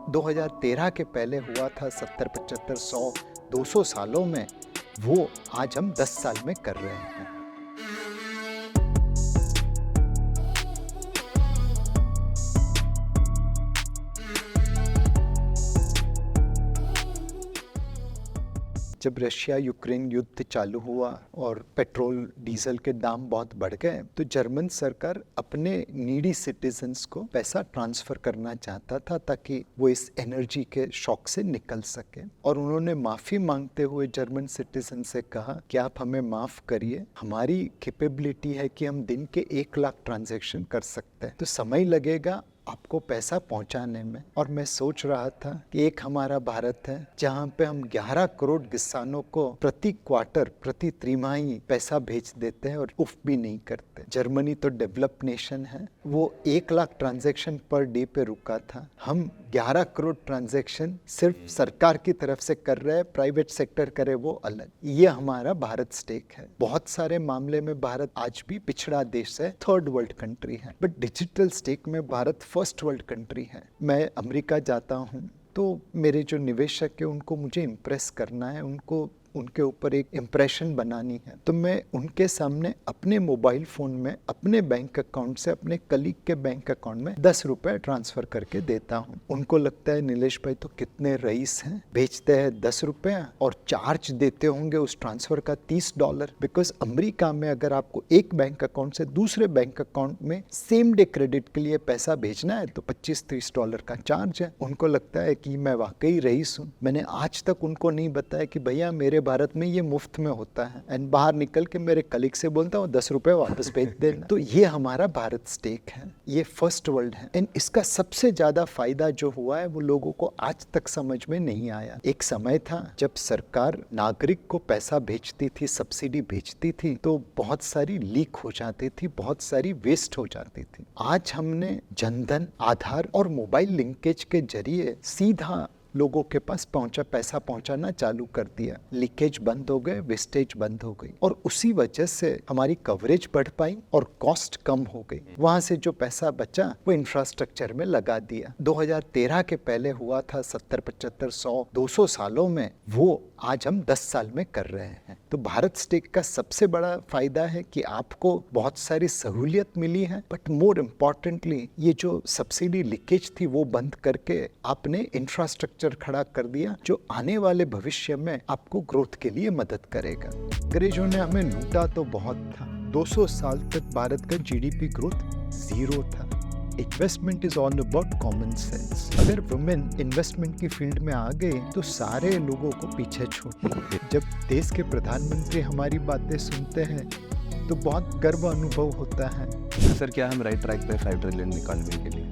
2013 के पहले हुआ था 70, 75, 100, 200 सालों में, वो आज हम 10 साल में कर रहे हैं। जब रशिया यूक्रेन युद्ध चालू हुआ और पेट्रोल डीजल के दाम बहुत बढ़ गए तो जर्मन सरकार अपने नीडी सिटीजन्स को पैसा ट्रांसफ़र करना चाहता था ताकि वो इस एनर्जी के शॉक से निकल सके। और उन्होंने माफ़ी मांगते हुए जर्मन सिटीजन से कहा कि आप हमें माफ़ करिए, हमारी कैपेबिलिटी है कि हम दिन के 1 लाख ट्रांजैक्शन कर सकते हैं, तो समय लगेगा आपको पैसा पहुंचाने में। और मैं सोच रहा था कि एक हमारा भारत है जहां पे हम 11 करोड़ किसानों को प्रति क्वार्टर, प्रति त्रिमाही पैसा भेज देते हैं और उफ भी नहीं करते। जर्मनी तो डेवलप नेशन है, वो 1 लाख ट्रांजैक्शन पर डे पे रुका था। हम 11 करोड़ ट्रांजैक्शन सिर्फ सरकार की तरफ से कर रहे हैं, प्राइवेट सेक्टर करे वो अलग। ये हमारा भारत स्टेक है। बहुत सारे मामले में भारत आज भी पिछड़ा देश है, थर्ड वर्ल्ड कंट्री है, बट डिजिटल स्टेक में भारत फर्स्ट वर्ल्ड कंट्री है। मैं अमेरिका जाता हूँ तो मेरे जो निवेशक है उनको मुझे इम्प्रेस करना है, उनके ऊपर एक इम्प्रेशन बनानी है, तो मैं उनके सामने अपने मोबाइल फ़ोन में अपने बैंक अकाउंट से अपने कलीग के बैंक अकाउंट में 10 रुपये ट्रांसफ़र करके देता हूँ। उनको लगता है नीलेश भाई तो कितने रईस हैं, भेजते हैं 10 रुपये और चार्ज देते होंगे उस ट्रांसफ़र का $30। बिकॉज अमेरिका में अगर आपको एक बैंक अकाउंट से दूसरे बैंक अकाउंट में सेम डे क्रेडिट के लिए पैसा भेजना है तो $25-30 का चार्ज है। उनको लगता है कि मैं वाकई रईस हूँ। मैंने आज तक उनको नहीं बताया कि भैया मेरे भारत में ये मुफ्त में होता है, एंड बाहर निकल के मेरे कलीग से बोलता हूँ 10 रुपये वापस भेज देना। तो ये हमारा भारत स्टेक है, ये फर्स्ट वर्ल्ड है। एंड इसका सबसे ज्यादा फायदा जो हुआ है वो लोगों को आज तक समझ में नहीं आया। एक समय था जब सरकार नागरिक को पैसा भेजती थी, सब्सिडी भेजती थी, तो बहुत सारी लीक हो जाती थी, बहुत सारी वेस्ट हो जाती थी। आज हमने जनधन, आधार और मोबाइल लिंकेज के जरिए सीधा लोगों के पास पैसा पहुंचाना चालू कर दिया। लीकेज बंद हो गए, वेस्टेज बंद हो गई, और उसी वजह से हमारी कवरेज बढ़ पाई और कॉस्ट कम हो गई। वहां से जो पैसा बचा वो इंफ्रास्ट्रक्चर में लगा दिया। 2013 के पहले हुआ था 70, 75, 100, 200 सालों में, वो आज हम 10 साल में कर रहे हैं। तो भारत स्टेक का सबसे बड़ा फायदा है कि आपको बहुत सारी सहूलियत मिली है, बट मोर इम्पॉर्टेंटली ये जो सब्सिडी लीकेज थी वो बंद करके आपने इंफ्रास्ट्रक्चर खड़ा कर दिया जो आने वाले भविष्य में आपको ग्रोथ के लिए मदद करेगा। अंग्रेजों ने हमें लूटा तो बहुत था। 200 साल तक भारत का जीडीपी ग्रोथ 0 था। Investment is all about common sense. अगर वुमेन इन्वेस्टमेंट की फील्ड में आ गए तो सारे लोगों को पीछे छोड़ देंगे। जब देश के प्रधानमंत्री हमारी बातें सुनते हैं तो बहुत गर्व अनुभव होता है। सर क्या हम राइट ट्रैक पे 5 ट्रिलियन इकोनॉमी के लिए?